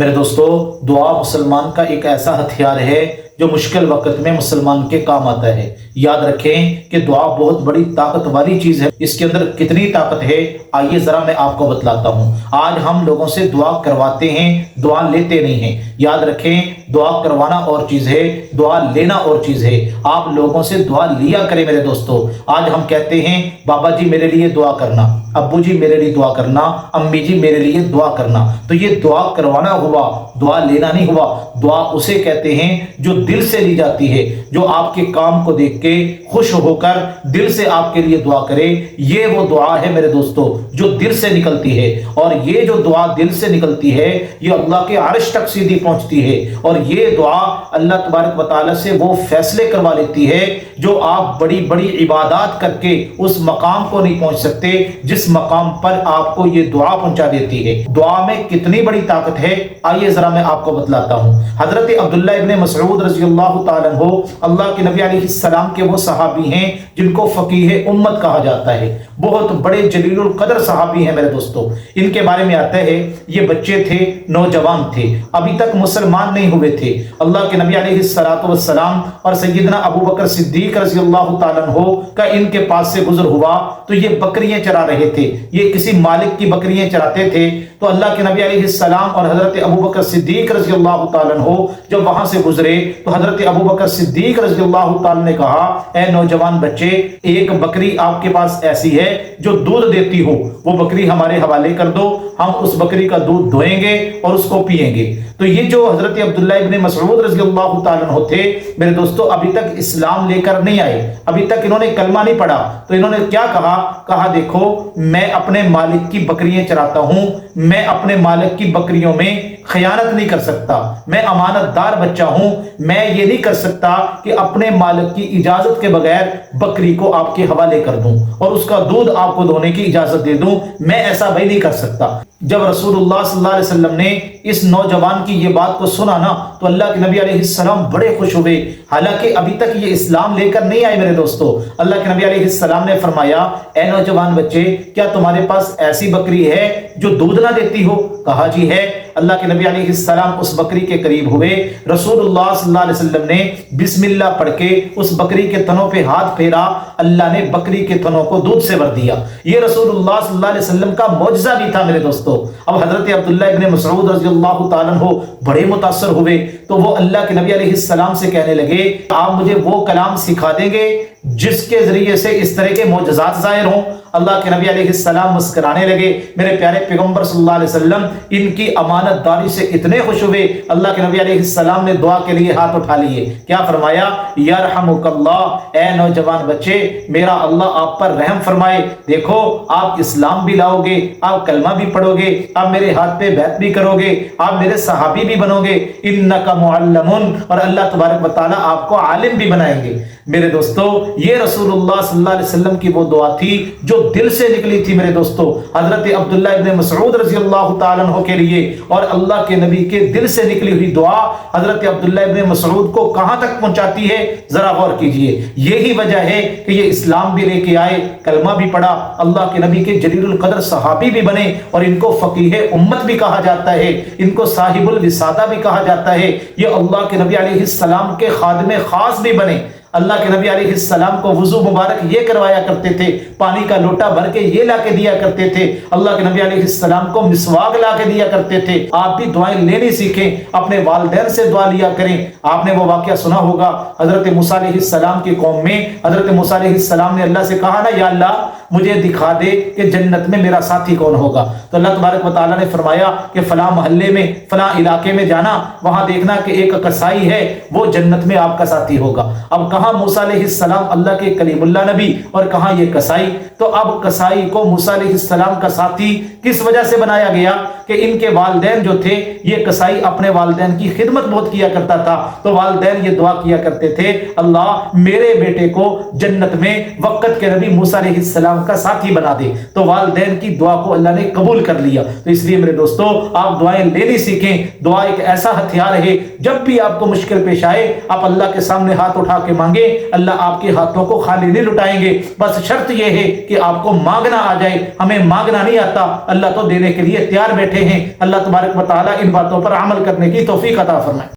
میرے دوستو، دعا مسلمان کا ایک ایسا ہتھیار ہے جو مشکل وقت میں مسلمان کے کام آتا ہے۔ یاد رکھیں کہ دعا بہت بڑی طاقت والی چیز ہے۔ اس کے اندر کتنی طاقت ہے آئیے ذرا میں آپ کو بتلاتا ہوں۔ آج ہم لوگوں سے دعا کرواتے ہیں، دعا لیتے نہیں ہیں۔ یاد رکھیں، دعا کروانا اور چیز ہے، دعا لینا اور چیز ہے۔ آپ لوگوں سے دعا لیا کریں میرے دوستو۔ آج ہم کہتے ہیں بابا جی میرے لیے دعا کرنا، ابو جی میرے لیے دعا کرنا، امی جی میرے لیے دعا کرنا، تو یہ دعا کروانا ہوا، دعا لینا نہیں ہوا۔ دعا اسے کہتے ہیں جو دل سے لی جاتی ہے، جو آپ کے کام کو دیکھ کے خوش ہو کر دل سے آپ کے لیے دعا کرے، یہ وہ دعا ہے میرے دوستو جو دل سے نکلتی ہے۔ اور یہ جو دعا دل سے نکلتی ہے یہ اللہ کے عرش تک سیدھی پہنچتی ہے، اور یہ دعا اللہ تبارک و تعالی سے وہ فیصلے کروا لیتی ہے جو آپ بڑی بڑی عبادات کر کے اس مقام کو نہیں پہنچ سکتے جس مقام پر آپ کو یہ دعا پہنچا دیتی ہے۔ دعا میں کتنی بڑی طاقت ہے آئیے ذرا میں آپ کو بتلاتا ہوں۔ حضرت عبداللہ ابن مسعود رضی اللہ تعالیٰ عنہ اللہ کے نبی علیہ السلام کے وہ صحابی ہیں جن کو فقیہ امت کہا جاتا ہے، بہت بڑے جلیل القدر صحابی ہیں میرے دوستو۔ ان کے بارے میں آتا ہے یہ بچے تھے، نوجوان تھے، ابھی تک مسلمان نہیں ہوئے تھے۔ اللہ کے نبی علیہ السلام اور سیدنا ابو بکر صدیق رضی اللہ تعالیٰ عنہ کا ان کے پاس سے گزر ہوا تو یہ بکریاں چرا رہے تھے، یہ کسی مالک کی بکریاں چراتے تھے۔ تو اللہ کے نبی علیہ السلام اور حضرت ابو بکر صدیق رضی اللہ تعالیٰ عنہ جب وہاں سے گزرے تو حضرت ابو بکر صدیق رضی اللہ تعالیٰ نے کہا اے نوجوان بچے، ایک بکری آپ کے پاس ایسی ہے جو دودھ دیتی ہو، وہ بکری ہمارے حوالے کر دو، ہم اس بکری کا دودھ دھوئیں گے اور اس کو پیئیں گے۔ تو یہ جو حضرت عبداللہ ابن مسعود رضی اللہ تعالیٰ عنہ تھے میرے دوستو، ابھی تک اسلام لے کر نہیں آئے، ابھی تک انہوں نے کلمہ نہیں پڑھا۔ تو انہوں نے کیا کہا دیکھو میں اپنے مالک کی بکریاں چراتا ہوں، میں اپنے مالک کی بکریوں میں خیانت نہیں کر سکتا، میں امانت دار بچہ ہوں، میں یہ نہیں کر سکتا کہ اپنے مالک کی اجازت کے بغیر بکری کو آپ کے حوالے کر دوں اور اس کا دودھ آپ کو دھونے کی اجازت دے دوں، میں ایسا بھائی نہیں کر سکتا۔ جب رسول اللہ صلی اللہ علیہ وسلم نے اس نوجوان کی یہ بات کو سنا نا تو اللہ کے نبی علیہ السلام بڑے خوش ہوئے، حالانکہ ابھی تک یہ اسلام لے کر نہیں آئے میرے دوستو۔ اللہ کے نبی علیہ السلام نے فرمایا اے نوجوان بچے، کیا تمہارے پاس ایسی بکری ہے جو دودھ نہ دیتی ہو؟ کہا جی ہے۔ اللہ کے نبی علیہ السلام اس بکری کے قریب ہوئے، رسول اللہ صلی اللہ علیہ وسلم نے بسم اللہ پڑھ کے اس بکری کے تنوں پہ ہاتھ پھیرا، اللہ نے بکری کے تنوں کو دودھ سے بھر دیا۔ یہ رسول اللہ صلی اللہ علیہ وسلم کا معجزہ بھی تھا میرے دوستو۔ اب حضرت عبداللہ ابن مسعود رضی اللہ تعالیٰ عنہ بڑے متاثر ہوئے تو وہ اللہ کے نبی علیہ السلام سے کہنے لگے آپ مجھے وہ کلام سکھا دیں گے جس کے ذریعے سے اس طرح کے معجزات ظاہر ہوں؟ اللہ کے نبی علیہ السلام مسکرانے لگے۔ میرے پیارے پیغمبر صلی اللہ علیہ وسلم ان کی امانت داری سے اتنے خوش ہوئے، اللہ کے نبی علیہ السلام نے دعا کے لیے ہاتھ اٹھا لیے۔ کیا فرمایا؟ یرحمک اللہ، اے نوجوان بچے میرا اللہ آپ پر رحم فرمائے، دیکھو آپ اسلام بھی لاؤ گے، آپ کلمہ بھی پڑھو گے، آپ میرے ہاتھ پہ بیعت بھی کرو گے، آپ میرے صحابی بھی بنو گے، انک معلم، اور اللہ تبارک و تعالیٰ آپ کو عالم بھی بنائیں گے۔ میرے دوستو یہ رسول اللہ صلی اللہ علیہ وسلم کی وہ دعا تھی جو دل سے نکلی تھی میرے دوستو، حضرت عبداللہ ابن مسعود رضی اللہ تعالیٰ عنہ کے لیے، اور اللہ کے نبی کے دل سے نکلی ہوئی دعا حضرت عبداللہ ابن مسعود کو کہاں تک پہنچاتی ہے ذرا غور کیجئے۔ یہی وجہ ہے کہ یہ اسلام بھی لے کے آئے، کلمہ بھی پڑھا، اللہ کے نبی کے جلیل القدر صحابی بھی بنے، اور ان کو فقیہ امت بھی کہا جاتا ہے، ان کو صاحب الوسادہ بھی کہا جاتا ہے۔ یہ اللہ کے نبی علیہ السلام کے خادم خاص بھی بنے۔ اللہ کے نبی علیہ السلام کو وضو مبارک یہ کروایا کرتے تھے، پانی کا لوٹا بھر کے یہ لا کے دیا کرتے تھے، اللہ کے نبی علیہ السلام کو مسواک لا کے دیا کرتے تھے۔ آپ بھی دعائیں لینی سیکھیں، اپنے والدین سے دعا لیا کریں۔ آپ نے وہ واقعہ سنا ہوگا حضرت موسیٰ علیہ السلام کی قوم میں حضرت موسیٰ علیہ السلام نے اللہ سے کہا نا یا اللہ مجھے دکھا دے کہ جنت میں میرا ساتھی کون ہوگا، تو اللہ تبارک و تعالیٰ نے فرمایا کہ فلاں محلے میں فلاں علاقے میں جانا، وہاں دیکھنا کہ ایک کسائی ہے، وہ جنت میں آپ کا ساتھی ہوگا۔ اب کہاں موسیٰ علیہ السلام اللہ کے کلیم اللہ نبی اور کہاں یہ کسائی؟ تو اب کسائی کو موسیٰ علیہ السلام کا ساتھی کس وجہ سے بنایا گیا کہ ان کے والدین جو تھے، یہ کسائی اپنے والدین کی خدمت بہت کیا کرتا تھا، تو والدین یہ دعا کیا کرتے تھے اللہ میرے بیٹے کو جنت میں وقت کے نبی موسیٰ علیہ السلام کا ساتھی بنا دے، تو والدین کی دعا کو اللہ نے قبول کر لیا۔ تو اس لیے میرے دوستو آپ دعائیں لینی سیکھیں۔ دعا ایک ایسا ہتھیار ہے، جب بھی آپ کو مشکل پیش آئے آپ اللہ کے سامنے ہاتھ اٹھا کے مانگے، اللہ آپ کے ہاتھوں کو خالی نہیں لٹائیں گے۔ بس شرط یہ ہے کہ آپ کو مانگنا آ جائے، ہمیں مانگنا نہیں آتا، اللہ تو دینے کے لیے تیار بیٹھے رہے ہیں۔ اللہ تبارک و تعالی ان باتوں پر عمل کرنے کی توفیق عطا فرمائے۔